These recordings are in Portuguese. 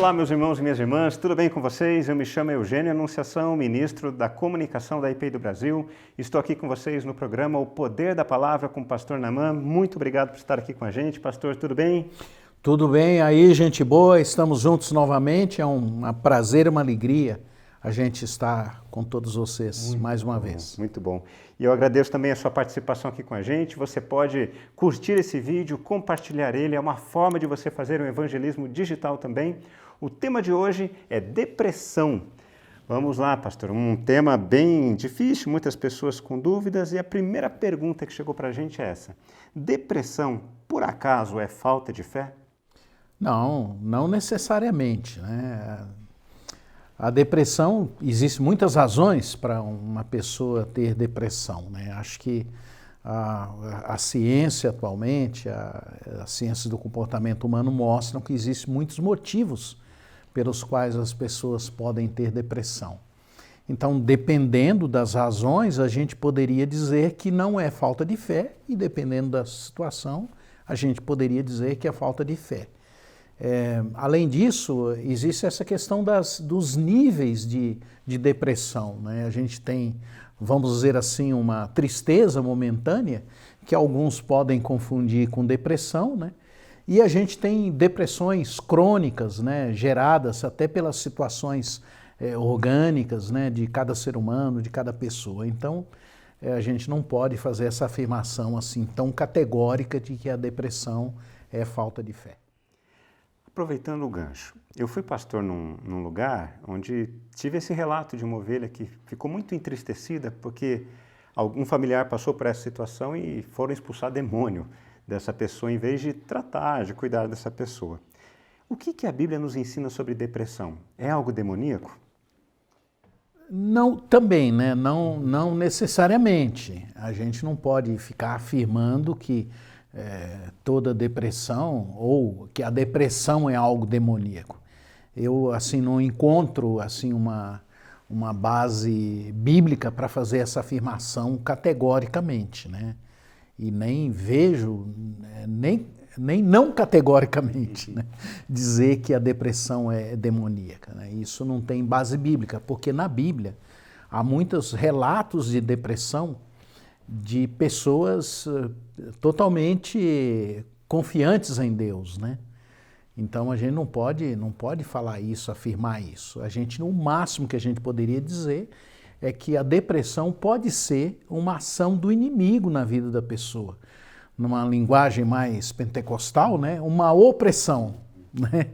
Olá, meus irmãos e minhas irmãs, tudo bem com vocês? Eu me chamo Eugênio Anunciação, ministro da Comunicação da IPEI do Brasil. Estou aqui com vocês no programa O Poder da Palavra com o pastor Naamã. Muito obrigado por estar aqui com a gente. Pastor, tudo bem? Tudo bem aí, gente boa? Estamos juntos novamente. É um prazer e uma alegria a gente estar com todos vocês mais uma vez. Muito bom. E eu agradeço também a sua participação aqui com a gente. Você pode curtir esse vídeo, compartilhar ele. É uma forma de você fazer um evangelismo digital também. O tema de hoje é depressão. Vamos lá, pastor. Um tema bem difícil, muitas pessoas com dúvidas. E a primeira pergunta que chegou para a gente é essa. Depressão, por acaso, é falta de fé? Não necessariamente, né? A depressão, existem muitas razões para uma pessoa ter depressão, né? Acho que a ciência atualmente, a ciência do comportamento humano mostram que existem muitos motivos pelos quais as pessoas podem ter depressão. Então, dependendo das razões, a gente poderia dizer que não é falta de fé e dependendo da situação, a gente poderia dizer que é falta de fé. Além disso, existe essa questão dos níveis de depressão, né? A gente tem, vamos dizer assim, uma tristeza momentânea, que alguns podem confundir com depressão, né? E a gente tem depressões crônicas, né? Geradas até pelas situações orgânicas, né? De cada ser humano, de cada pessoa. Então, a gente não pode fazer essa afirmação assim tão categórica de que a depressão é falta de fé. Aproveitando o gancho, eu fui pastor num lugar onde tive esse relato de uma ovelha que ficou muito entristecida porque algum familiar passou por essa situação e foram expulsar demônio dessa pessoa em vez de tratar, de cuidar dessa pessoa. O que a Bíblia nos ensina sobre depressão? É algo demoníaco? Não, também, né? Não necessariamente. A gente não pode ficar afirmando que toda depressão ou que a depressão é algo demoníaco. Eu assim não encontro assim uma base bíblica para fazer essa afirmação categoricamente, né? E nem vejo nem não categoricamente, né, dizer que a depressão é demoníaca, né? Isso não tem base bíblica, porque na Bíblia há muitos relatos de depressão de pessoas totalmente confiantes em Deus, né? Então a gente não pode falar isso, afirmar isso. O máximo que a gente poderia dizer é que a depressão pode ser uma ação do inimigo na vida da pessoa. Numa linguagem mais pentecostal, né? Uma opressão, né?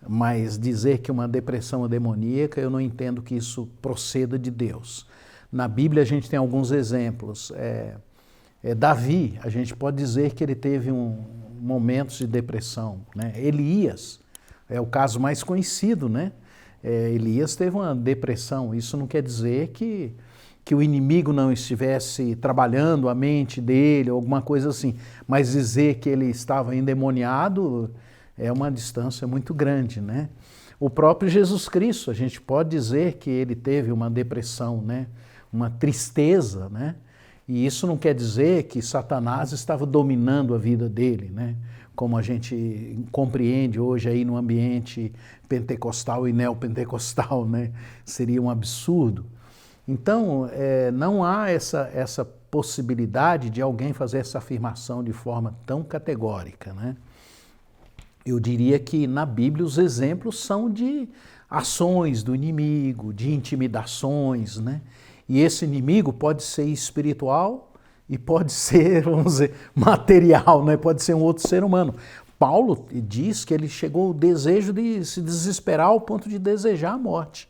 Mas dizer que uma depressão é demoníaca, eu não entendo que isso proceda de Deus. Na Bíblia a gente tem alguns exemplos. Davi, a gente pode dizer que ele teve momentos de depressão, né? Elias é o caso mais conhecido, né? Elias teve uma depressão. Isso não quer dizer que o inimigo não estivesse trabalhando a mente dele, ou alguma coisa assim, mas dizer que ele estava endemoniado é uma distância muito grande, né? O próprio Jesus Cristo, a gente pode dizer que ele teve uma depressão, né? Uma tristeza, né? E isso não quer dizer que Satanás estava dominando a vida dele, né? Como a gente compreende hoje aí no ambiente pentecostal e neopentecostal, né? Seria um absurdo. Então, não há essa possibilidade de alguém fazer essa afirmação de forma tão categórica, né? Eu diria que na Bíblia os exemplos são de ações do inimigo, de intimidações, né? E esse inimigo pode ser espiritual e pode ser, vamos dizer, material, né? Pode ser um outro ser humano. Paulo diz que ele chegou ao desejo de se desesperar ao ponto de desejar a morte.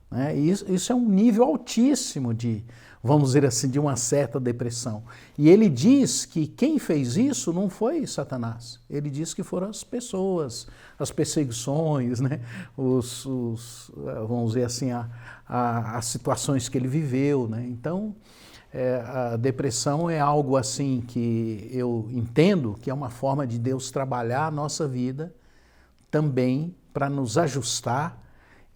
Né? Isso é um nível altíssimo de, vamos dizer assim, de uma certa depressão. E ele diz que quem fez isso não foi Satanás. Ele diz que foram as pessoas, as perseguições, né? Vamos dizer assim, as situações que ele viveu, né? Então, a depressão é algo assim que eu entendo que é uma forma de Deus trabalhar a nossa vida também para nos ajustar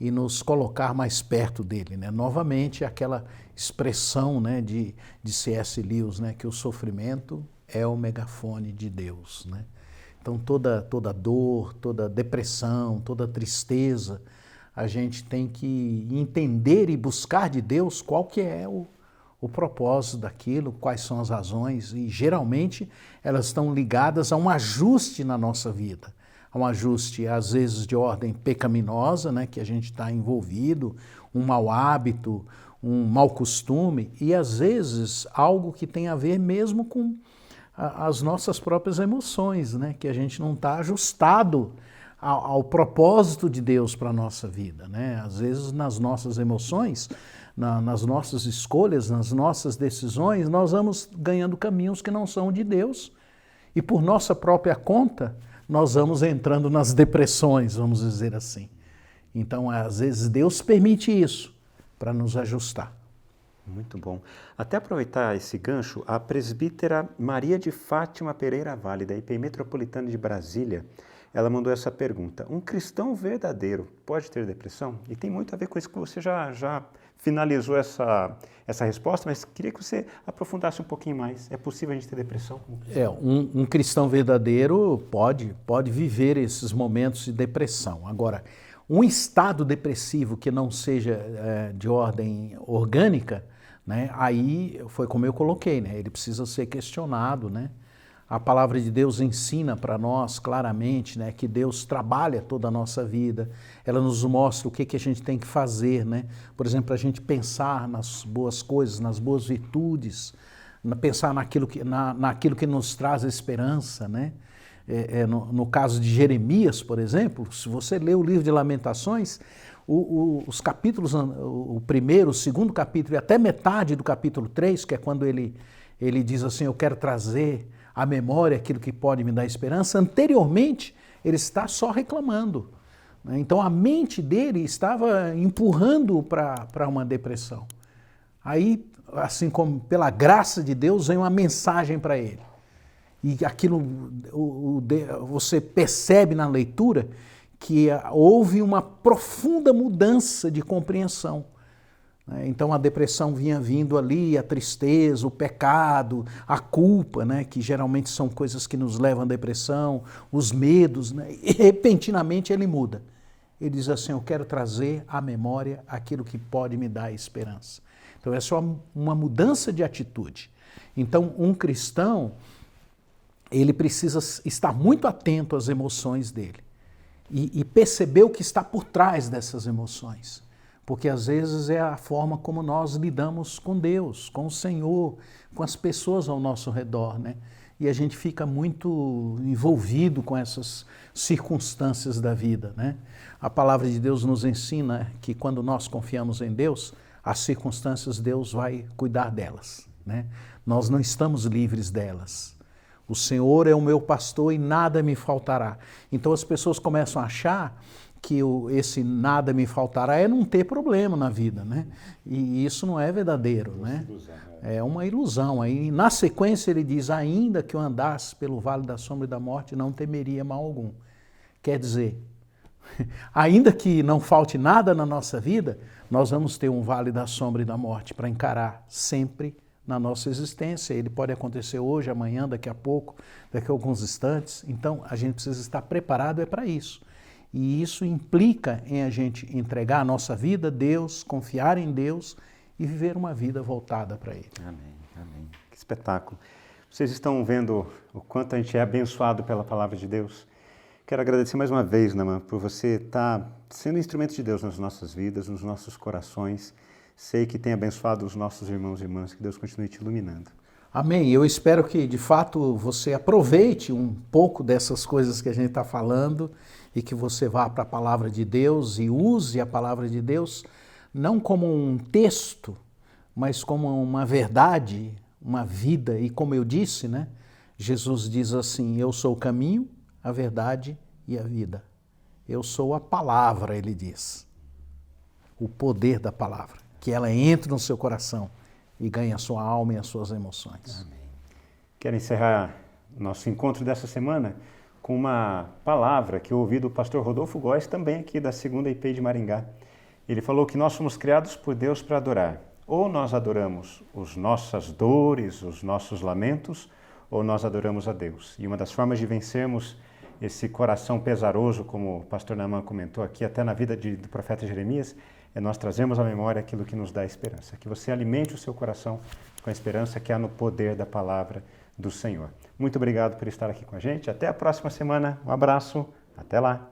e nos colocar mais perto dele, né? Novamente, aquela expressão, né, de C.S. Lewis, né, que o sofrimento é o megafone de Deus, né? Então toda dor, toda depressão, toda tristeza, a gente tem que entender e buscar de Deus qual que é o propósito daquilo, quais são as razões, e geralmente elas estão ligadas a um ajuste na nossa vida. A um ajuste, às vezes, de ordem pecaminosa, né, que a gente está envolvido, um mau hábito, um mau costume, e às vezes algo que tem a ver mesmo com as nossas próprias emoções, né, que a gente não está ajustado ao propósito de Deus para a nossa vida, né? Às vezes nas nossas emoções, nas nossas escolhas, nas nossas decisões, nós vamos ganhando caminhos que não são de Deus e por nossa própria conta nós vamos entrando nas depressões, vamos dizer assim. Então, às vezes Deus permite isso para nos ajustar. Muito bom. Até aproveitar esse gancho, a presbítera Maria de Fátima Pereira Vale, da IPI Metropolitana de Brasília, ela mandou essa pergunta: um cristão verdadeiro pode ter depressão? E tem muito a ver com isso que você já finalizou essa resposta, mas queria que você aprofundasse um pouquinho mais. É possível a gente ter depressão? Um cristão verdadeiro pode viver esses momentos de depressão. Agora, um estado depressivo que não seja de ordem orgânica, né, aí foi como eu coloquei, né, ele precisa ser questionado, né? A palavra de Deus ensina para nós claramente, né, que Deus trabalha toda a nossa vida, ela nos mostra o que a gente tem que fazer, né? Por exemplo, a gente pensar nas boas coisas, nas boas virtudes, pensar naquilo que nos traz esperança, né? No caso de Jeremias, por exemplo, se você lê o livro de Lamentações, os capítulos, o primeiro, o segundo capítulo e até metade do capítulo 3, que é quando ele diz assim, eu quero trazer à memória aquilo que pode me dar esperança, anteriormente ele está só reclamando. Então a mente dele estava empurrando para uma depressão. Aí, assim como pela graça de Deus, vem uma mensagem para ele. E aquilo, você percebe na leitura que houve uma profunda mudança de compreensão. Então a depressão vinha vindo ali, a tristeza, o pecado, a culpa, né, que geralmente são coisas que nos levam à depressão, os medos, né, e repentinamente ele muda. Ele diz assim, eu quero trazer à memória aquilo que pode me dar esperança. Então é só uma mudança de atitude. Então um cristão, ele precisa estar muito atento às emoções dele e perceber o que está por trás dessas emoções. Porque às vezes é a forma como nós lidamos com Deus, com o Senhor, com as pessoas ao nosso redor, né? E a gente fica muito envolvido com essas circunstâncias da vida, né? A palavra de Deus nos ensina que quando nós confiamos em Deus, as circunstâncias Deus vai cuidar delas, né? Nós não estamos livres delas. O Senhor é o meu pastor e nada me faltará. Então as pessoas começam a achar que esse nada me faltará é não ter problema na vida, né? E isso não é verdadeiro, né? É uma ilusão. Aí, na sequência ele diz, ainda que eu andasse pelo vale da sombra e da morte, não temeria mal algum. Quer dizer, ainda que não falte nada na nossa vida, nós vamos ter um vale da sombra e da morte para encarar sempre na nossa existência. Ele pode acontecer hoje, amanhã, daqui a pouco, daqui a alguns instantes. Então, a gente precisa estar preparado para isso. E isso implica em a gente entregar a nossa vida a Deus, confiar em Deus e viver uma vida voltada para Ele. Amém, amém. Que espetáculo. Vocês estão vendo o quanto a gente é abençoado pela palavra de Deus? Quero agradecer mais uma vez, Naamã, por você estar sendo instrumento de Deus nas nossas vidas, nos nossos corações. Sei que tem abençoado os nossos irmãos e irmãs, que Deus continue te iluminando. Amém. Eu espero que, de fato, você aproveite um pouco dessas coisas que a gente está falando e que você vá para a palavra de Deus e use a palavra de Deus não como um texto, mas como uma verdade, uma vida. E como eu disse, né, Jesus diz assim, eu sou o caminho, a verdade e a vida. Eu sou a palavra, ele diz. O poder da palavra, que ela entre no seu coração e ganhe a sua alma e as suas emoções. Amém. Quero encerrar nosso encontro dessa semana com uma palavra que eu ouvi do pastor Rodolfo Góes, também aqui da 2ª IPI de Maringá. Ele falou que nós fomos criados por Deus para adorar. Ou nós adoramos as nossas dores, os nossos lamentos, ou nós adoramos a Deus. E uma das formas de vencermos esse coração pesaroso, como o pastor Naaman comentou aqui, até na vida do profeta Jeremias, nós trazemos à memória aquilo que nos dá esperança. Que você alimente o seu coração com a esperança que há no poder da palavra do Senhor. Muito obrigado por estar aqui com a gente. Até a próxima semana. Um abraço. Até lá.